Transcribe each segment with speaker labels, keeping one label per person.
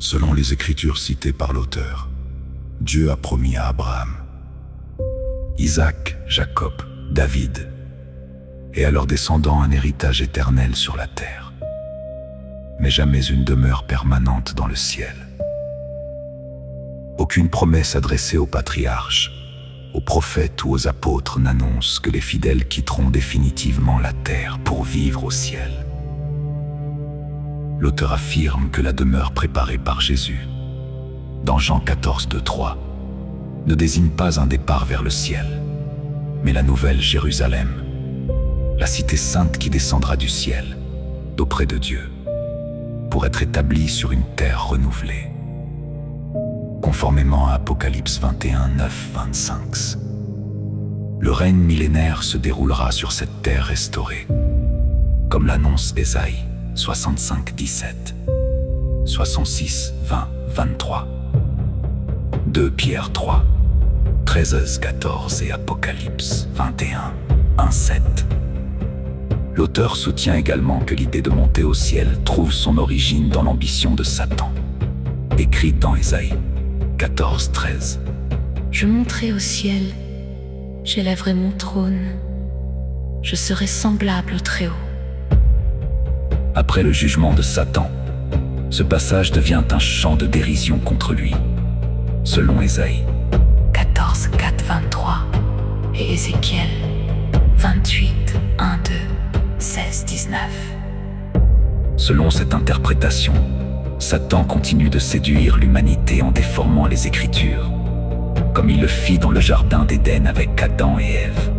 Speaker 1: Selon les Écritures citées par l'auteur, Dieu a promis à Abraham, Isaac, Jacob, David, et à leurs descendants un héritage éternel sur la terre, mais jamais une demeure permanente dans le ciel. Aucune promesse adressée aux patriarches, aux prophètes ou aux apôtres n'annonce que les fidèles quitteront définitivement la terre pour vivre au ciel. L'auteur affirme que la demeure préparée par Jésus, dans Jean 14, 2-3, ne désigne pas un départ vers le ciel, mais la nouvelle Jérusalem, la cité sainte qui descendra du ciel, d'auprès de Dieu, pour être établie sur une terre renouvelée. Conformément à Apocalypse 21, 9, 25. Le règne millénaire se déroulera sur cette terre restaurée, comme l'annonce Ésaïe 65, 17, 66, 20, 23, 2 Pierre 3, 13, 14 et Apocalypse 21, 1, 7. L'auteur soutient également que l'idée de monter au ciel trouve son origine dans l'ambition de Satan, écrite dans Ésaïe 14, 13.
Speaker 2: Je monterai au ciel, j'élèverai mon trône, je serai semblable au Très-Haut.
Speaker 3: Après le jugement de Satan, ce passage devient un chant de dérision contre lui, selon Ésaïe
Speaker 2: 14, 4, 23 et Ézéchiel 28, 1, 2, 16, 19.
Speaker 3: Selon cette interprétation, Satan continue de séduire l'humanité en déformant les Écritures, comme il le fit dans le jardin d'Éden avec Adam et Ève.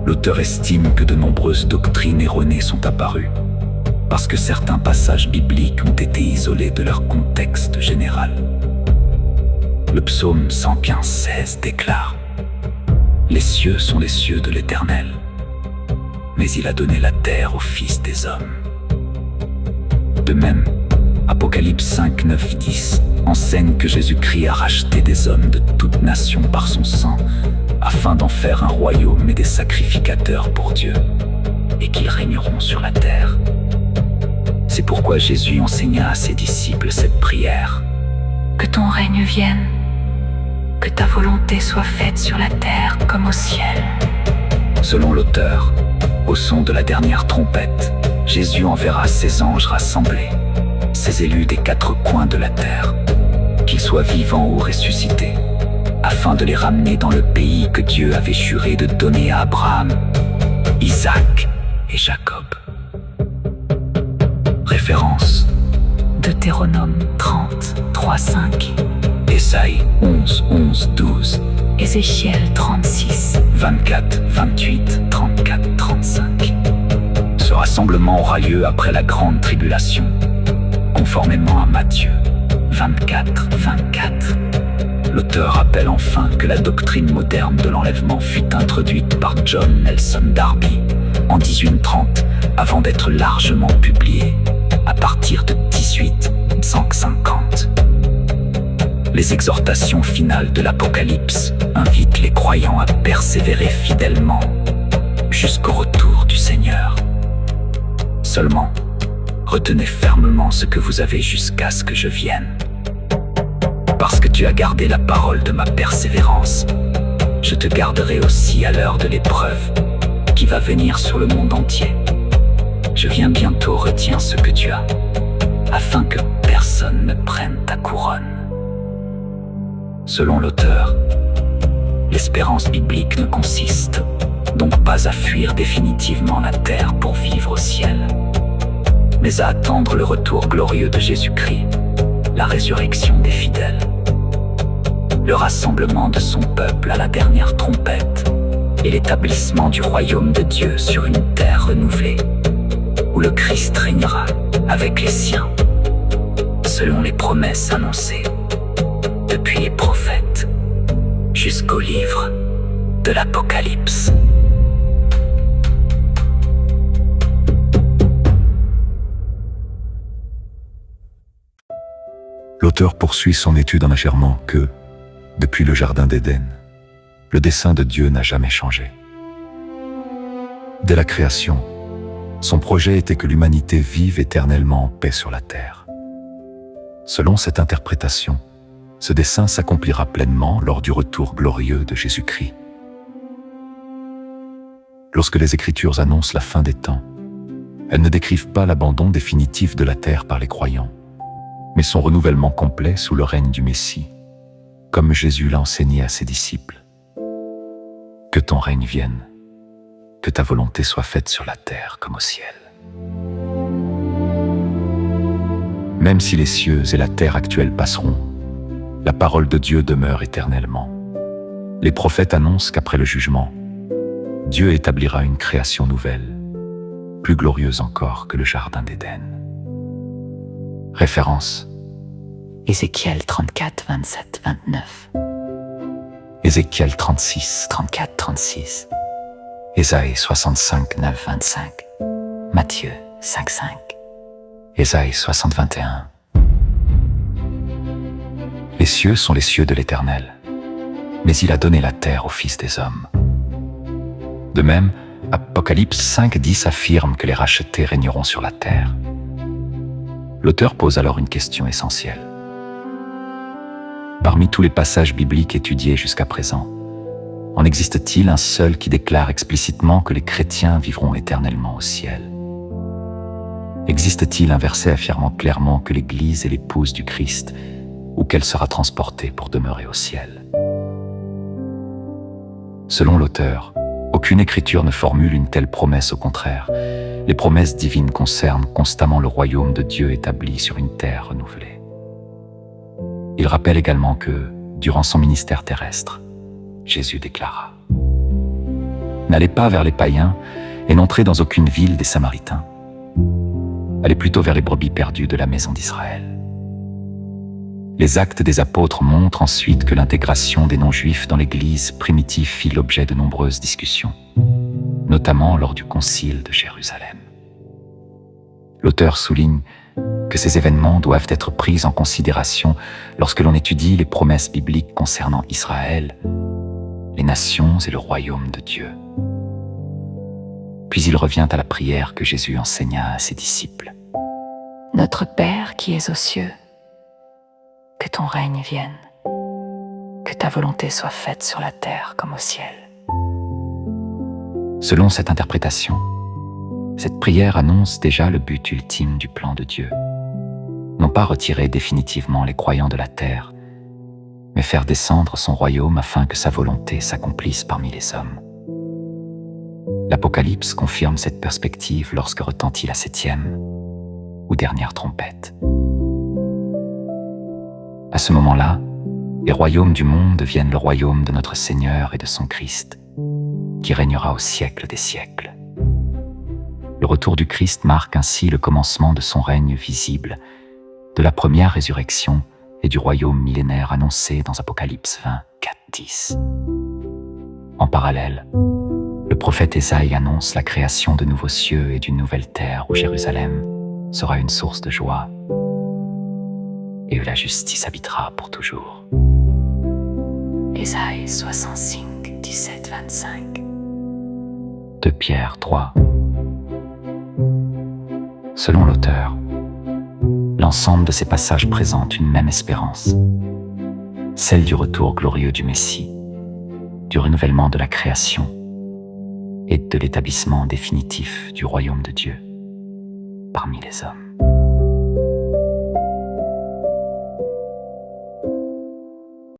Speaker 3: L'auteur estime que de nombreuses doctrines erronées sont apparues, parce que certains passages bibliques ont été isolés de leur contexte général. Le psaume 115, 16 déclare « Les cieux sont les cieux de l'Éternel, mais il a donné la terre aux fils des hommes. » De même, Apocalypse 5, 9, 10 enseigne que Jésus-Christ a racheté des hommes de toute nation par son sang, afin d'en faire un royaume et des sacrificateurs pour Dieu, et qu'ils régneront sur la terre. C'est pourquoi Jésus enseigna à ses disciples cette prière.
Speaker 2: Que ton règne vienne, que ta volonté soit faite sur la terre comme au ciel.
Speaker 3: Selon l'auteur, au son de la dernière trompette, Jésus enverra ses anges rassemblés, ses élus des 4 coins de la terre, qu'ils soient vivants ou ressuscités, afin de les ramener dans le pays que Dieu avait juré de donner à Abraham, Isaac et Jacob. Référence:
Speaker 2: Deutéronome 30, 3, 5.
Speaker 3: Ésaïe 11, 11, 12.
Speaker 2: Ézéchiel 36,
Speaker 3: 24, 28, 34, 35. Ce rassemblement aura lieu après la grande tribulation, conformément à Matthieu 24, 24. L'auteur rappelle enfin que la doctrine moderne de l'enlèvement fut introduite par John Nelson Darby en 1830, avant d'être largement publiée à partir de 1850. Les exhortations finales de l'Apocalypse invitent les croyants à persévérer fidèlement jusqu'au retour du Seigneur. Seulement, retenez fermement ce que vous avez jusqu'à ce que je vienne. Parce que tu as gardé la parole de ma persévérance, je te garderai aussi à l'heure de l'épreuve qui va venir sur le monde entier. Je viens bientôt, retiens ce que tu as, afin que personne ne prenne ta couronne. Selon l'auteur, l'espérance biblique ne consiste donc pas à fuir définitivement la terre pour vivre au ciel, mais à attendre le retour glorieux de Jésus-Christ, la résurrection des fidèles, le rassemblement de son peuple à la dernière trompette et l'établissement du royaume de Dieu sur une terre renouvelée, où le Christ régnera avec les siens, selon les promesses annoncées depuis les prophètes jusqu'au livre de l'Apocalypse.
Speaker 1: L'auteur poursuit son étude en affirmant que, depuis le jardin d'Éden, le dessein de Dieu n'a jamais changé. Dès la création, son projet était que l'humanité vive éternellement en paix sur la terre. Selon cette interprétation, ce dessein s'accomplira pleinement lors du retour glorieux de Jésus-Christ. Lorsque les Écritures annoncent la fin des temps, elles ne décrivent pas l'abandon définitif de la terre par les croyants, mais son renouvellement complet sous le règne du Messie, comme Jésus l'a enseigné à ses disciples. Que ton règne vienne, que ta volonté soit faite sur la terre comme au ciel. Même si les cieux et la terre actuelle passeront, la parole de Dieu demeure éternellement. Les prophètes annoncent qu'après le jugement, Dieu établira une création nouvelle, plus glorieuse encore que le jardin d'Éden. Référence:
Speaker 2: Ézéchiel 34, 27, 29.
Speaker 1: Ézéchiel 36,
Speaker 2: 34, 36.
Speaker 1: Ésaïe 65, 9,
Speaker 2: 25. Matthieu 5, 5.
Speaker 1: Ésaïe 60, 21. Les cieux sont les cieux de l'Éternel, mais il a donné la terre aux fils des hommes. De même, Apocalypse 5, 10 affirme que les rachetés régneront sur la terre. L'auteur pose alors une question essentielle. Parmi tous les passages bibliques étudiés jusqu'à présent, en existe-t-il un seul qui déclare explicitement que les chrétiens vivront éternellement au ciel? Existe-t-il un verset affirmant clairement que l'Église est l'épouse du Christ ou qu'elle sera transportée pour demeurer au ciel? Selon l'auteur, aucune écriture ne formule une telle promesse, au contraire. Les promesses divines concernent constamment le royaume de Dieu établi sur une terre renouvelée. Il rappelle également que, durant son ministère terrestre, Jésus déclara: « N'allez pas vers les païens et n'entrez dans aucune ville des Samaritains. Allez plutôt vers les brebis perdues de la maison d'Israël. » Les actes des apôtres montrent ensuite que l'intégration des non-juifs dans l'Église primitive fit l'objet de nombreuses discussions, notamment lors du Concile de Jérusalem. L'auteur souligne que ces événements doivent être pris en considération lorsque l'on étudie les promesses bibliques concernant Israël, les nations et le royaume de Dieu. Puis il revient à la prière que Jésus enseigna à ses disciples.
Speaker 2: Notre Père qui es aux cieux, que ton règne vienne, que ta volonté soit faite sur la terre comme au ciel.
Speaker 1: Selon cette interprétation, cette prière annonce déjà le but ultime du plan de Dieu. Non pas retirer définitivement les croyants de la terre, mais faire descendre son royaume afin que sa volonté s'accomplisse parmi les hommes. L'Apocalypse confirme cette perspective lorsque retentit la 7e ou dernière trompette. À ce moment-là, les royaumes du monde deviennent le royaume de notre Seigneur et de son Christ, qui régnera au siècle des siècles. Le retour du Christ marque ainsi le commencement de son règne visible, de la première résurrection et du royaume millénaire annoncé dans Apocalypse 20, 4, 10. En parallèle, le prophète Ésaïe annonce la création de nouveaux cieux et d'une nouvelle terre où Jérusalem sera une source de joie et où la justice habitera pour toujours.
Speaker 2: Ésaïe 65, 17, 25.
Speaker 1: 2 Pierre 3. Selon l'auteur, l'ensemble de ces passages présente une même espérance, celle du retour glorieux du Messie, du renouvellement de la création et de l'établissement définitif du royaume de Dieu parmi les hommes.